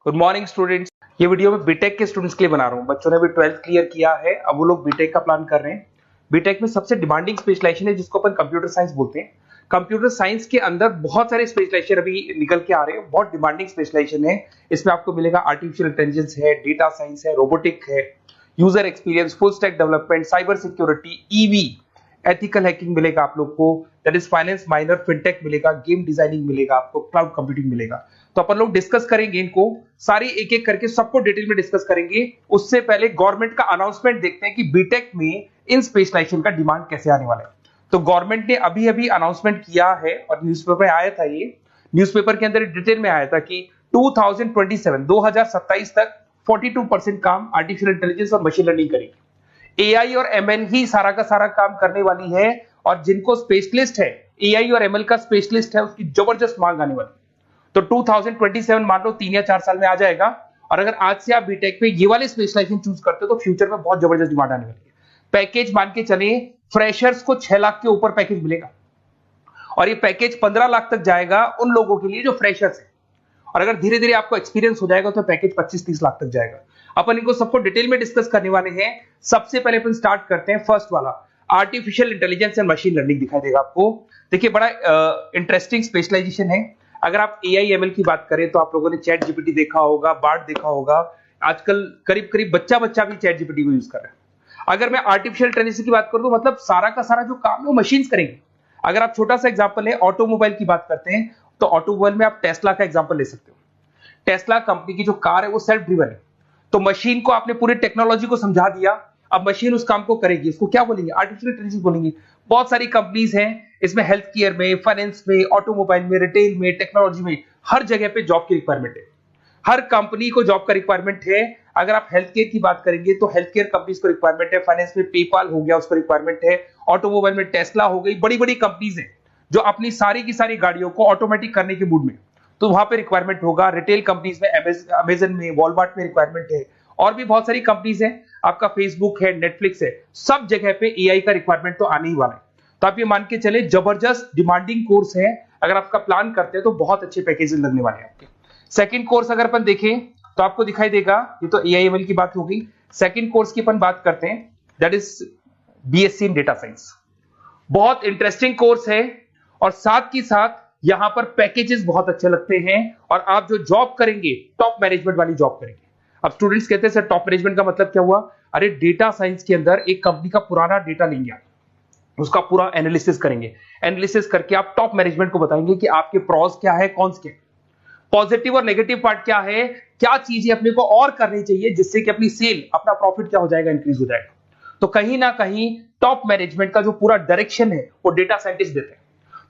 Good morning students. ये video मैं BTech के स्टूडेंट्स के लिए बना रहा हूँ। बच्चों ने भी 12th क्लियर किया है, अब वो लोग बीटेक का प्लान कर रहे हैं। बीटेक में सबसे डिमांडिंग स्पेशलाइजेशन है जिसको अपन कंप्यूटर साइंस बोलते हैं। कंप्यूटर साइंस के अंदर बहुत सारे स्पेशलाइजेशन अभी निकल के आ रहे हैं, बहुत डिमांडिंग स्पेशलाइजेशन है। इसमें आपको मिलेगा आर्टिफिशियल इंटेलिजेंस है, डेटा साइंस है, रोबोटिक है, user experience, full stack development, cyber security, EV, ethical hacking मिलेगा आप लोग को, that is finance minor, fintech मिलेगा, गेम डिजाइनिंग मिलेगा आपको, क्लाउड कंप्यूटिंग मिलेगा। तो अपन लोग डिस्कस करेंगे इनको सारी एक एक करके, सबको डिटेल में डिस्कस करेंगे। उससे पहले गवर्नमेंट का अनाउंसमेंट देखते हैं कि बीटेक में इन स्पेशलाइजेशन का डिमांड कैसे आने वाला है। तो गवर्नमेंट ने अभी अभी अनाउंसमेंट किया है और न्यूज़पेपर में आया था, ये न्यूज़पेपर के अंदर डिटेल में आया था कि 2027 तक 42% काम आर्टिफिशियल इंटेलिजेंस और मशीन लर्निंग करेगी। एआई और एमएल ही सारा का सारा काम करने वाली है, और जिनको स्पेशलिस्ट है, एआई और एमएल का स्पेशलिस्ट है, उसकी जबरदस्त मांग आने वाली। तो 2027 मान लो 3 या 4 साल में आ जाएगा। और अगर आज से आप बीटेक पे ये वाले स्पेशलाइजेशन चूज करते हो तो फ्यूचर में बहुत जबरदस्त डिमांड आने वाली है। पैकेज मान के चले, फ्रेशर्स को 6 लाख के ऊपर पैकेज मिलेगा, और ये पैकेज 15 लाख तक जाएगा उन लोगों के लिए जो फ्रेशर्स है। और अगर धीरे धीरे आपको एक्सपीरियंस हो जाएगा तो पैकेज 25-30 लाख तक जाएगा। अपन इनको सबको डिटेल में डिस्कस करने वाले हैं। सबसे पहले अपन स्टार्ट करते हैं फर्स्ट वाला, artificial intelligence and machine learning दिखाई देगा आपको। देखिए बड़ा इंटरेस्टिंग स्पेशलाइजेशन है। अगर आप एआई एमएल की बात करें तो आप लोगों ने चैट जीपीटी देखा होगा, बार्ड देखा होगा। आजकल करीब करीब बच्चा भी चैट जीपीटी को यूज कर रहा है। अगर मैं आर्टिफिशियल इंटेलिजेंस की बात करूं तो मतलब सारा का सारा जो काम है वो मशीन्स करेंगे। अगर आप छोटा सा एग्जांपल है, ऑटोमोबाइल की बात करते हैं तो ऑटोमोबाइल में आप टेस्ला का एग्जांपल ले सकते हो। टेस्ला कंपनी की जो कार है वो सेल्फ ड्रिवन है। तो मशीन को आपने पूरी टेक्नोलॉजी को समझा दिया, अब मशीन उस काम को करेगी। इसको क्या बोलेंगे? आर्टिफिशियल इंटेलिजेंस बोलेंगे। बहुत सारी कंपनीज हैं इसमें, हेल्थ केयर में, फाइनेंस में, ऑटोमोबाइल में, रिटेल में, टेक्नोलॉजी में, हर जगह पे जॉब की रिक्वायरमेंट है। हर कंपनी को जॉब का रिक्वायरमेंट है। अगर आप हेल्थ केयर की बात करेंगे तो हेल्थ केयर कंपनीज को रिक्वायरमेंट है, फाइनेंस में पेपाल हो गया उसको रिक्वायरमेंट है, ऑटोमोबाइल में टेस्ला हो गई, बड़ी बड़ी कंपनीज हैं जो अपनी सारी की सारी गाड़ियों को ऑटोमेटिक करने के मूड में, तो वहां पे रिक्वायरमेंट होगा। रिटेल कंपनीज में अमेजन में, वॉलमार्ट में रिक्वायरमेंट है, और भी बहुत सारी कंपनीज हैं, आपका फेसबुक है, नेटफ्लिक्स है, सब जगह पे एआई का रिक्वायरमेंट तो आने ही वाला है। तो आप ये मान के चले जबरदस्त डिमांडिंग कोर्स है। अगर आपका प्लान करते हैं तो बहुत अच्छे पैकेजेस लगने वाले हैं आपके। सेकंड कोर्स अगर अपन देखें तो आपको दिखाई देगा, ये तो एआई एमएल की बात हो गई। सेकंड कोर्स की अपन बात करते हैं, that is BSc in data science. बहुत इंटरेस्टिंग कोर्स है, और साथ ही साथ यहां पर पैकेजेस बहुत अच्छे लगते हैं, और आप जो जॉब करेंगे टॉप मैनेजमेंट वाली जॉब करेंगे। अब स्टूडेंट्स कहते हैं सर टॉप मैनेजमेंट का मतलब क्या हुआ? अरे डेटा साइंस के अंदर एक कंपनी का पुराना डेटा लेंगे आप, उसका पूरा एनालिसिस करेंगे, एनालिसिस करके आप टॉप मैनेजमेंट को बताएंगे कि आपके प्रॉस क्या है, कौन से पॉजिटिव और नेगेटिव पार्ट क्या है, क्या चीजें अपने को और करनी चाहिए जिससे कि अपनी सेल, अपना प्रॉफिट क्या हो जाएगा, इंक्रीज हो जाएगा। तो कहीं ना कहीं टॉप मैनेजमेंट का जो पूरा डायरेक्शन है वो डेटा साइंटिस्ट देते हैं।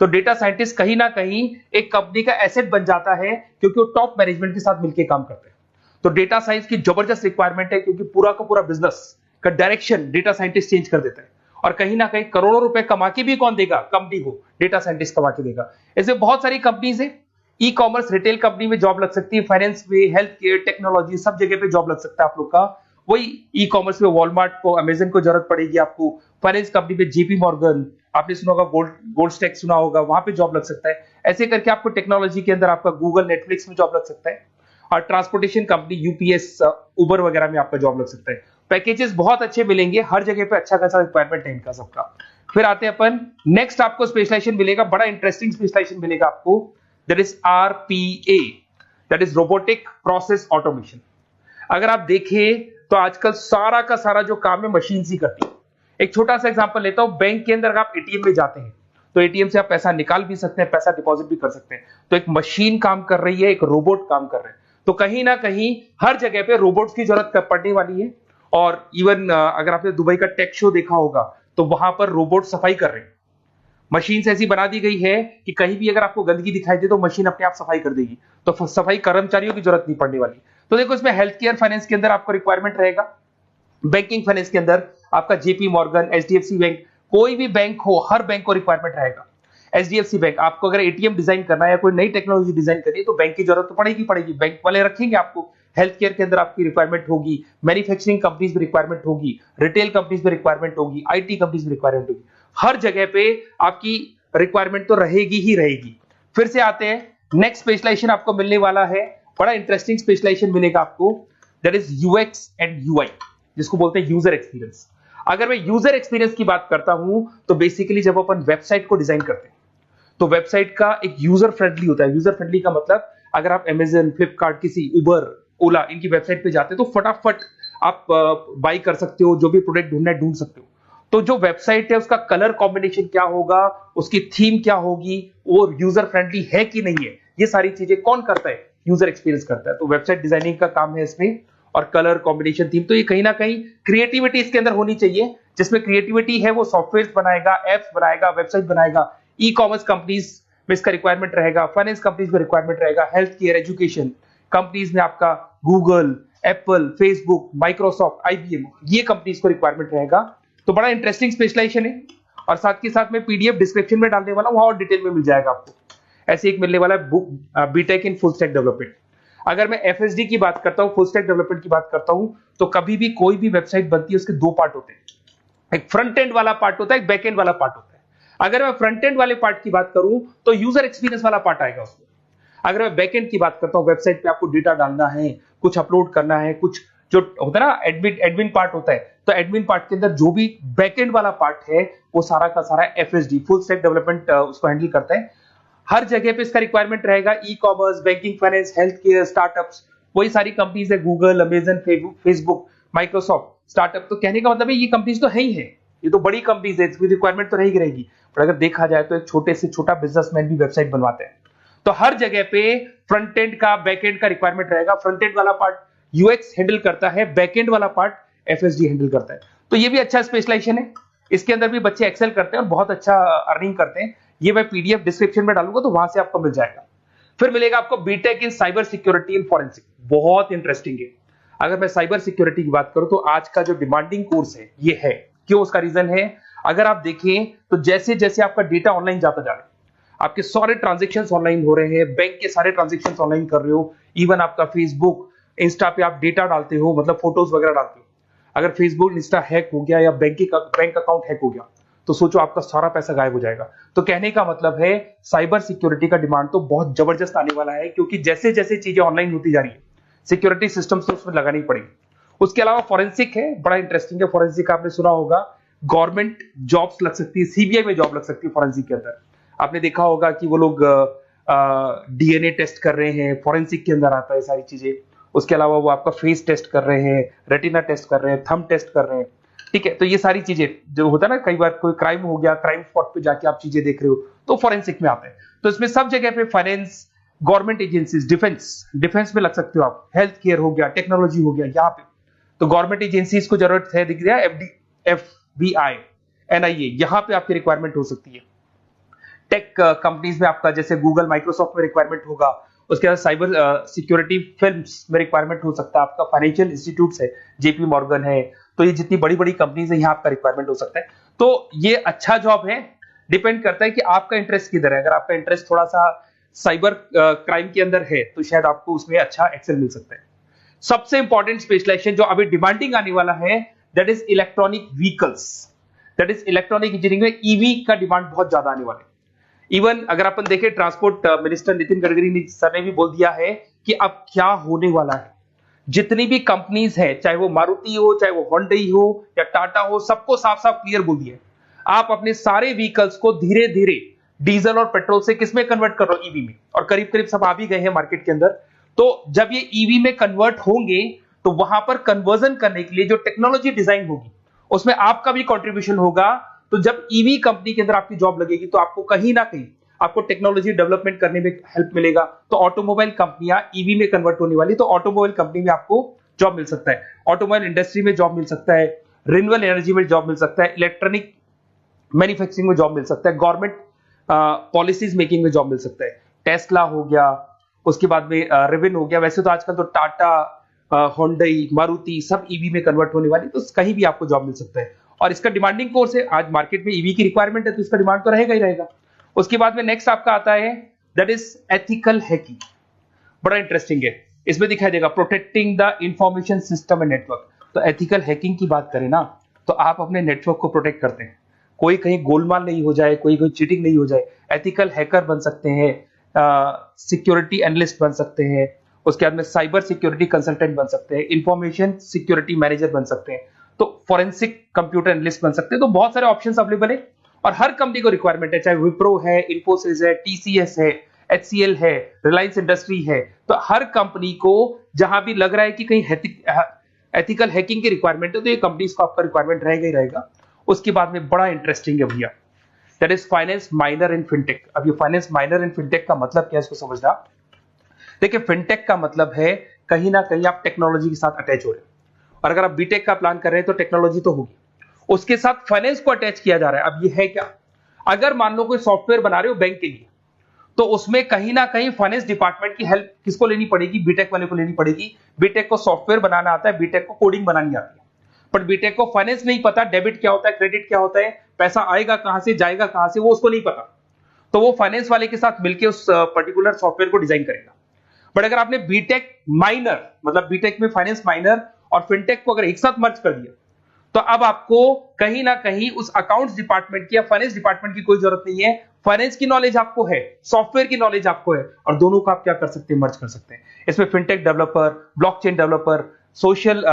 तो डेटा साइंटिस्ट कहीं ना कहीं एक कंपनी का एसेट बन जाता है, क्योंकि वो टॉप मैनेजमेंट के साथ मिलकर काम करते हैं। तो डेटा साइंस की जबरदस्त रिक्वायरमेंट है, क्योंकि पूरा का पूरा बिजनेस का डायरेक्शन डेटा साइंटिस्ट चेंज कर देता है। और कहीं ना कहीं करोड़ों रुपए कमा के भी कौन देगा? कंपनी को डेटा साइंटिस्ट कमा के देगा। ऐसे बहुत सारी कंपनीज है, ई कॉमर्स, रिटेल कंपनी में जॉब लग सकती है, फाइनेंस में, हेल्थ केयर, टेक्नोलॉजी, सब जगह पे जॉब लग सकता है आप लोग का। वही ई कॉमर्स में वॉलमार्ट को, अमेजन को जरूरत पड़ेगी आपको। फाइनेंस कंपनी में जेपी मॉर्गन, आपने सुना होगा, गोल्ड स्टैक सुना होगा, वहां पे जॉब लग सकता है। ऐसे करके आपको टेक्नोलॉजी के अंदर आपका गूगल, नेटफ्लिक्स में जॉब लग सकता है। और ट्रांसपोर्टेशन कंपनी यूपीएस, उबर वगैरह में आपका जॉब लग सकता है। पैकेजेस बहुत अच्छे मिलेंगे, हर जगह पे अच्छा खासा रिक्वायरमेंट है इनका सबका। फिर आते हैं अपन नेक्स्ट, आपको स्पेशलाइजेशन मिलेगा, बड़ा इंटरेस्टिंग स्पेशलाइजेशन मिलेगा आपको, that is RPA, that is robotic process automation. अगर आप देखें तो आजकल सारा का सारा जो काम है मशीन ही करती है। एक छोटा सा एग्जांपल लेता हूं, बैंक के अंदर आप एटीएम में जाते हैं तो एटीएम से आप पैसा निकाल भी सकते हैं, पैसा डिपॉजिट भी कर सकते हैं। तो एक मशीन काम कर रही है, एक रोबोट काम कर रहे हैं। तो कहीं ना कहीं हर जगह पे रोबोट्स की जरूरत पड़ने वाली है। और इवन अगर आपने दुबई का टेक शो देखा होगा तो वहां पर रोबोट सफाई कर रहे हैं। मशीन ऐसी बना दी गई है कि कहीं भी अगर आपको गंदगी दिखाई दे तो मशीन अपने आप सफाई कर देगी, तो सफाई कर्मचारियों की जरूरत नहीं पड़ने वाली। तो देखो इसमें हेल्थ केयर, फाइनेंस के अंदर आपको रिक्वायरमेंट रहेगा। बैंकिंग फाइनेंस के अंदर आपका जेपी मॉर्गन, एचडीएफसी बैंक, कोई भी बैंक हो, हर बैंक को रिक्वायरमेंट रहेगा। एचडीएफसी बैंक, आपको अगर एटीएम डिजाइन करना है या कोई नई टेक्नोलॉजी डिजाइन करनी है तो बैंक की जरूरत तो पड़ेगी, बैंक वाले रखेंगे आपको। हेल्थ केयर के अंदर आपकी रिक्वायरमेंट होगी, मैन्युफैक्चरिंग कंपनीज में रिक्वायरमेंट होगी, रिटेल कंपनीज में रिक्वायरमेंट होगी, आईटी कंपनीज में रिक्वायरमेंट होगी। हर जगह पे आपकी रिक्वायरमेंट तो रहेगी ही रहेगी। फिर से आते हैं नेक्स्ट स्पेशलाइजेशन आपको मिलने वाला है बड़ा इंटरेस्टिंग स्पेशलाइजेशन मिलेगा आपको, that is UX and UI, जिसको बोलते हैं यूजर एक्सपीरियंस। अगर मैं यूजर एक्सपीरियंस की बात करता हूं तो बेसिकली जब अपन वेबसाइट को डिजाइन करते हैं तो वेबसाइट का एक यूजर फ्रेंडली होता है। यूजर फ्रेंडली का मतलब अगर आप अमेजन, फ्लिपकार्ट, किसी उबर, ओला इनकी वेबसाइट पे जाते हैं तो फटाफट आप बाई कर सकते हो, जो भी प्रोडक्ट ढूंढना है ढूंढ सकते हो। तो जो वेबसाइट है उसका कलर कॉम्बिनेशन क्या होगा, उसकी थीम क्या होगी, वो यूजर फ्रेंडली है कि नहीं है, ये सारी चीजें कौन करता है, यूजर एक्सपीरियंस करता है। तो वेबसाइट डिजाइनिंग का काम है इसमें, और कलर कॉम्बिनेशन, थीम। तो ये कहीं ना कहीं क्रिएटिविटी इसके अंदर होनी चाहिए। जिसमें क्रिएटिविटी है वो सॉफ्टवेयर बनाएगा, एप्स बनाएगा, वेबसाइट बनाएगा। ई कॉमर्स कंपनीज में इसका रिक्वायरमेंट रहेगा, फाइनेंस कंपनीज में रिक्वायरमेंट रहेगा, हेल्थ केयर, एजुकेशन कंपनीज में आपका Google, Apple, Facebook, Microsoft, IBM, ये कंपनीज को रिक्वायरमेंट रहेगा। तो बड़ा इंटरेस्टिंग स्पेशलाइजेशन है। और साथ के साथ में पीडीएफ डिस्क्रिप्शन में डाल देने वाला हूं, और डिटेल में मिल जाएगा आपको। ऐसे एक मिलने वाला है book, BTech in full stack development. अगर मैं एफएसडी की बात करता हूं, फुल स्टैक डेवलपमेंट की बात करता हूं, तो कभी भी कोई भी वेबसाइट बनती है उसके दो पार्ट होते हैं, एक फ्रंट एंड वाला पार्ट होता है, एक बैक एंड वाला पार्ट होता है। अगर मैं फ्रंट एंड वाले पार्ट की बात करूं तो यूजर एक्सपीरियंस वाला पार्ट आएगा उसमें। अगर मैं बैक एंड की बात करता हूं, वेबसाइट पे आपको डेटा डालना है, कुछ अपलोड करना है, कुछ जो होता है ना एडमिन पार्ट होता है, तो एडमिन पार्ट के अंदर जो भी बैक एंड वाला पार्ट है वो सारा का सारा एफएसडी, फुल स्टैक डेवलपमेंट, उसको हैंडल करता है। हर जगह पे इसका रिक्वायरमेंट रहेगा। E commerce, banking, finance, health care, startups, वही सारी कंपनीज है, Google, Amazon, Facebook, Microsoft. Startup तो कहने का मतलब है ये कंपनीज तो है ही है, ये तो बड़ी कंपनीज है, इसकी रिक्वायरमेंट तो रहेगी। पर अगर देखा जाए तो एक छोटे से छोटा बिजनेसमैन भी वेबसाइट बनवाते हैं। तो हर जगह पे फ्रंट एंड का, बैक एंड का रिक्वायरमेंट रहेगा। फ्रंट एंड वाला पार्ट यूएक्स हैंडल करता है, बैक एंड वाला पार्ट एफएसडी हैंडल करता है। तो ये भी अच्छा स्पेशलाइजेशन है। इसके अंदर भी बच्चे एक्सेल करते हैं और बहुत अच्छा अर्निंग करते हैं। ये मैं पीडीएफ डिस्क्रिप्शन में डालूंगा तो वहां से आपको मिल जाएगा। फिर मिलेगा आपको BTech in cyber security and forensic, बहुत इंटरेस्टिंग है। अगर मैं साइबर सिक्योरिटी की बात करूं तो आज का जो डिमांडिंग कोर्स है ये है। क्यों? उसका रीजन है, अगर आप देखें तो जैसे जैसे आपका डेटा ऑनलाइन जाता जा रहा है, आपके सारे ट्रांजेक्शन ऑनलाइन हो रहे हैं, बैंक के सारे ट्रांजेक्शन ऑनलाइन कर रहे हो, इवन आपका फेसबुक, इंस्टा पे आप डेटा डालते हो, मतलब फोटोज वगैरह डालते हो। अगर फेसबुक, इंस्टा हैक हो गया या बैंक अकाउंट हैक हो गया तो सोचो आपका सारा पैसा गायब हो जाएगा। तो कहने का मतलब है साइबर सिक्योरिटी का डिमांड तो बहुत जबरदस्त आने वाला है, क्योंकि जैसे जैसे चीजें ऑनलाइन होती जा रही है सिक्योरिटी सिस्टम्स तो उसमें लगानी पड़ेगी। उसके अलावा फॉरेंसिक है, बड़ा इंटरेस्टिंग है। फॉरेंसिक आपने सुना होगा, गवर्नमेंट जॉब्स लग सकती है, सीबीआई में जॉब लग सकती है फॉरेंसिक के अंदर। आपने देखा होगा कि वो लोग डीएनए टेस्ट कर रहे हैं, फॉरेंसिक के अंदर आता है सारी चीजें। उसके अलावा वो आपका फेस टेस्ट कर रहे हैं, रेटिना टेस्ट कर रहे हैं, थंब टेस्ट कर रहे हैं। ठीक है, तो ये सारी चीजें जो होता है ना, कई बार कोई क्राइम हो गया, क्राइम स्पॉट पे जाके आप चीजें देख रहे हो तो फॉरेंसिक में आते हैं। तो इसमें सब जगह पे फाइनेंस, गवर्नमेंट एजेंसीज, डिफेंस में लग सकते हो आप, हेल्थ केयर हो गया, टेक्नोलॉजी हो गया, यहाँ पे तो गवर्नमेंट एजेंसीज को जरूरत है, दिख रहा है, एफबीआई, एनआईए, यहाँ पे आपकी रिक्वायरमेंट हो सकती है। टेक कंपनीज में आपका जैसे गूगल, माइक्रोसॉफ्ट में रिक्वायरमेंट होगा। उसके बाद साइबर सिक्योरिटी फिल्म्स में रिक्वायरमेंट हो सकता है आपका, फाइनेंशियल इंस्टीट्यूट्स है, जेपी मॉर्गन है, तो ये जितनी बड़ी बड़ी कंपनीज है यहाँ आपका रिक्वायरमेंट हो सकता है। तो ये अच्छा जॉब है, डिपेंड करता है कि आपका इंटरेस्ट किधर है। अगर आपका इंटरेस्ट थोड़ा सा साइबर क्राइम के अंदर है तो शायद आपको उसमें अच्छा एक्सेल मिल सकता है। सबसे इंपॉर्टेंट स्पेशलाइजेशन जो अभी डिमांडिंग आने वाला है, that is electronic vehicles, that is electronic engineering में ईवी का डिमांड बहुत ज्यादा आने वाला है। इवन अगर अपन देखें, transport minister Nitin Gadkari sir ने भी बोल दिया है कि अब क्या होने वाला है, जितनी भी कंपनीज है, चाहे वो मारुति हो, चाहे वो होंडई हो या टाटा हो, सबको साफ साफ क्लियर बोल दिया, आप अपने सारे व्हीकल्स को धीरे धीरे डीजल और पेट्रोल से किसमें कन्वर्ट कर रहे हो, ईवी में। और करीब करीब सब आ भी गए हैं मार्केट के अंदर। तो जब ये ईवी में कन्वर्ट होंगे तो वहां पर कन्वर्जन करने के लिए जो टेक्नोलॉजी डिजाइन होगी उसमें आपका भी कंट्रीब्यूशन होगा। तो जब ईवी कंपनी के अंदर आपकी जॉब लगेगी तो आपको कहीं ना कहीं आपको टेक्नोलॉजी डेवलपमेंट करने में हेल्प मिलेगा। तो ऑटोमोबाइल कंपनियां ईवी में कन्वर्ट होने वाली, तो ऑटोमोबाइल कंपनी में आपको जॉब मिल सकता है, ऑटोमोबाइल इंडस्ट्री में जॉब मिल सकता है, रिन्यूएबल एनर्जी में जॉब मिल सकता है, इलेक्ट्रॉनिक मैन्युफैक्चरिंग में जॉब मिल सकता है, गवर्नमेंट पॉलिसीज मेकिंग में जॉब मिल सकता है, टेस्ला हो गया, उसके बाद में रिविन हो गया। वैसे तो आजकल तो टाटा, होंडई, मारुति सब ईवी में कन्वर्ट होने वाली, तो कहीं भी आपको जॉब मिल सकता है। और इसका डिमांडिंग कोर्स है, आज मार्केट में ईवी की रिक्वायरमेंट है तो इसका डिमांड तो रहेगा ही रहेगा। उसके बाद में नेक्स्ट आपका आता है, दैट इज एथिकल हैकिंग, बड़ा इंटरेस्टिंग है। इसमें दिखाई देगा protecting the information system and network. तो एथिकल हैकिंग की बात करें ना, तो आप अपने नेटवर्क को प्रोटेक्ट करते हैं, कोई कहीं गोलमाल नहीं हो जाए, कोई चीटिंग नहीं हो जाए। एथिकल हैकर बन सकते हैं, सिक्योरिटी एनालिस्ट बन सकते हैं, उसके बाद में साइबर सिक्योरिटी कंसल्टेंट बन सकते हैं, इंफॉर्मेशन सिक्योरिटी मैनेजर बन सकते हैं, तो फोरेंसिक कंप्यूटर एनालिस्ट बन सकते हैं। तो बहुत सारे ऑप्शंस अवेलेबल है और हर कंपनी को रिक्वायरमेंट है, चाहे विप्रो है, इन्फोसिस है, टीसीएस है, एचसीएल है, रिलायंस इंडस्ट्री है। तो हर कंपनी को जहां भी लग रहा है कि कहीं एथिकल हैकिंग की रिक्वायरमेंट है, तो ये कंपनीज को आपका रिक्वायरमेंट रहेगा ही रहेगा। उसके बाद में बड़ा इंटरेस्टिंग है भैया, that is finance minor in fintech. अब ये फाइनेंस माइनर इन फिनटेक का मतलब क्या है, इसको समझना। देखिए, फिनटेक का मतलब है कहीं ना कहीं आप टेक्नोलॉजी के साथ अटैच हो रहे हैं, और अगर आप बीटेक का प्लान कर रहे हैं तो टेक्नोलॉजी तो होगी, उसके साथ फाइनेंस को अटैच किया जा रहा है। अब ये है क्या, अगर मान लो कोई सॉफ्टवेयर बना रहे हो बैंक के लिए, तो उसमें कहीं ना कहीं फाइनेंस डिपार्टमेंट की हेल्प किसको लेनी पड़ेगी, बीटेक वाले को लेनी पड़ेगी। बीटेक को सॉफ्टवेयर बनाना आता है, बीटेक को कोडिंग बनानी आती है, बट बीटेक को फाइनेंस नहीं पता, डेबिट क्या होता है, क्रेडिट क्या होता है, पैसा आएगा कहां से, जाएगा कहां से, वो उसको नहीं पता। तो वो फाइनेंस वाले के साथ मिलकर उस पर्टिकुलर सॉफ्टवेयर को डिजाइन करेगा। बट अगर आपने बीटेक माइनर, मतलब बीटेक में फाइनेंस माइनर और फिनटेक को अगर एक साथ मर्ज कर दिया, तो अब आपको कहीं ना कहीं उस अकाउंट्स डिपार्टमेंट की या फाइनेंस डिपार्टमेंट की कोई जरूरत नहीं है। फाइनेंस की नॉलेज आपको है, सॉफ्टवेयर की नॉलेज आपको है, और दोनों को आप क्या कर सकते हैं, मर्ज कर सकते हैं। इसमें fintech developer, blockchain developer, social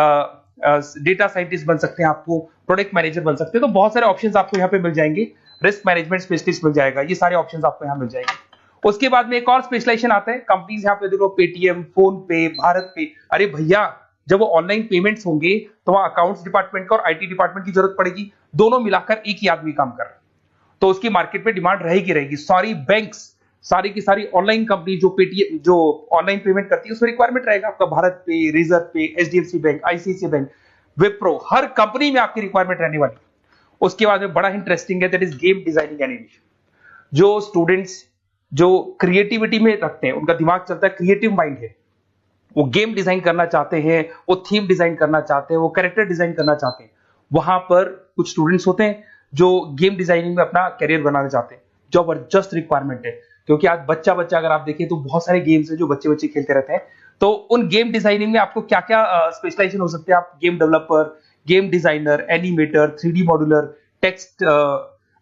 data scientist बन सकते हैं, आपको प्रोडक्ट मैनेजर बन सकते हैं। तो बहुत सारे ऑप्शंस आपको यहाँ पे मिल जाएंगे, रिस्क मैनेजमेंट स्पेशलिस्ट मिल जाएगा, ये सारे ऑप्शंस आपको यहाँ मिल जाएंगे। उसके बाद में एक और स्पेशलाइजेशन आता है, कंपनीज यहाँ पे देखो, पेटीएम, फोन पे, भारत पे। अरे भैया, जब वो ऑनलाइन पेमेंट्स होंगे तो वहां अकाउंट्स डिपार्टमेंट का और आईटी डिपार्टमेंट की जरूरत पड़ेगी, दोनों मिलाकर एक ही आदमी काम कर रहा है, तो उसकी मार्केट में डिमांड रहेगी रहेगी। सारी बैंक्स, सारी की सारी ऑनलाइन कंपनी जो पेटीएम, जो ऑनलाइन पेमेंट करती है, उसमें रिक्वायरमेंट रहेगा आपका। भारत पे, Razorpay, HDFC bank, ICICI bank, Wipro, हर कंपनी में आपकी रिक्वायरमेंट रहने वाली। उसके बाद में बड़ा इंटरेस्टिंग है, that is game designing animation. जो स्टूडेंट्स जो क्रिएटिविटी में रखते हैं, उनका दिमाग चलता है, क्रिएटिव माइंड है, वो गेम डिजाइन करना चाहते हैं, वो थीम डिजाइन करना चाहते हैं, वो कैरेक्टर डिजाइन करना चाहते हैं, वहां पर कुछ स्टूडेंट्स होते हैं जो गेम डिजाइनिंग में अपना करियर बनाना चाहते हैं। जबरदस्त रिक्वायरमेंट है, क्योंकि आज बच्चा अगर आप देखें तो बहुत सारे गेम्स हैं जो बच्चे खेलते रहते हैं। तो उन गेम डिजाइनिंग में आपको क्या क्या स्पेशलाइजेशन हो सकते हैं, आप game developer, game designer, animator, 3D modular, text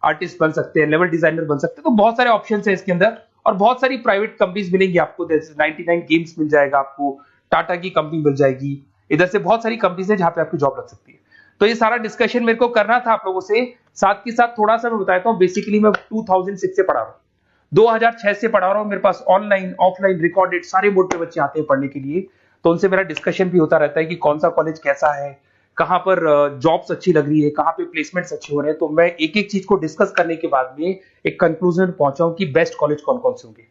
artist बन सकते हैं, लेवल डिजाइनर बन सकते हैं। तो बहुत सारे ऑप्शन है इसके अंदर, और बहुत सारी प्राइवेट कंपनीज मिलेंगी आपको, जैसे 99 गेम्स मिल जाएगा आपको, टाटा की कंपनी मिल जाएगी, इधर से बहुत सारी कंपनीज है जहां पे आपकी जॉब लग सकती है। तो ये सारा डिस्कशन मेरे को करना था आप लोगों से, साथ के साथ थोड़ा सा मैं बताता हूँ। बेसिकली मैं 2006 से पढ़ा रहा हूँ, 2006 से पढ़ा रहा हूँ। मेरे पास ऑनलाइन, ऑफलाइन, रिकॉर्डेड सारे मोड पे बच्चे आते हैं पढ़ने के लिए, तो उनसे मेरा डिस्कशन भी होता रहता है कि कौन सा कॉलेज कैसा है, कहां पर जॉब्स अच्छी लग रही है, कहां पे प्लेसमेंट्स अच्छे हो रहे हैं। तो मैं एक एक चीज को डिस्कस करने के बाद में एक कंक्लूजन पहुंचा हूं कि बेस्ट कॉलेज कौन कौन से होंगे।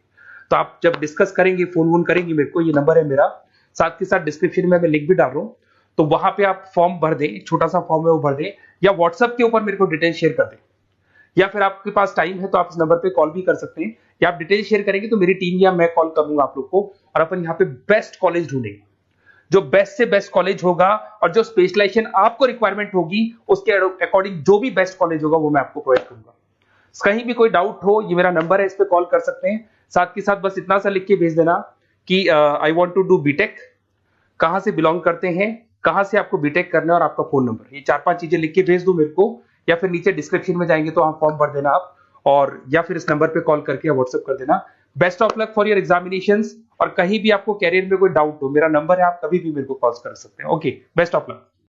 तो आप जब डिस्कस करेंगे, फोन वोन करेंगे मेरे को, ये नंबर है मेरा, साथ के साथ डिस्क्रिप्शन में मैं लिंक भी डाल रहा हूँ, तो वहां पे आप फॉर्म भर दें, एक छोटा सा फॉर्म है वो भर दें, या व्हाट्सएप के ऊपर मेरे को डिटेल शेयर कर दें, या फिर आपके पास टाइम है तो आप इस नंबर पे कॉल भी कर सकते हैं, या आप डिटेल शेयर करेंगे तो मेरी टीम या मैं कॉल करूंगा आप लोग को, और अपन यहाँ पे बेस्ट कॉलेज ढूंढेंगे, जो बेस्ट से बेस्ट कॉलेज होगा, और जो स्पेशलाइजेशन आपको रिक्वायरमेंट होगी उसके अकॉर्डिंग जो भी बेस्ट कॉलेज होगा वो मैं आपको प्रोवाइड करूंगा। कहीं भी कोई डाउट हो, ये मेरा नंबर है, इस पे कॉल कर सकते हैं। साथ के साथ बस इतना सा लिख के भेज देना कि I want to do BTech, कहां से बिलोंग करते हैं, कहां से आपको बीटेक करना है, और आपका फोन नंबर, ये 4-5 चीजें लिख के भेज दो मेरे को, या फिर नीचे डिस्क्रिप्शन में जाएंगे तो आप फॉर्म भर देना आप, और या फिर इस नंबर पे कॉल करके या व्हाट्सएप कर देना। Best of luck for your examinations, और कहीं भी आपको कैरियर में कोई डाउट हो, मेरा नंबर है, आप कभी भी मेरे को कॉल कर सकते हैं। Okay, best of luck.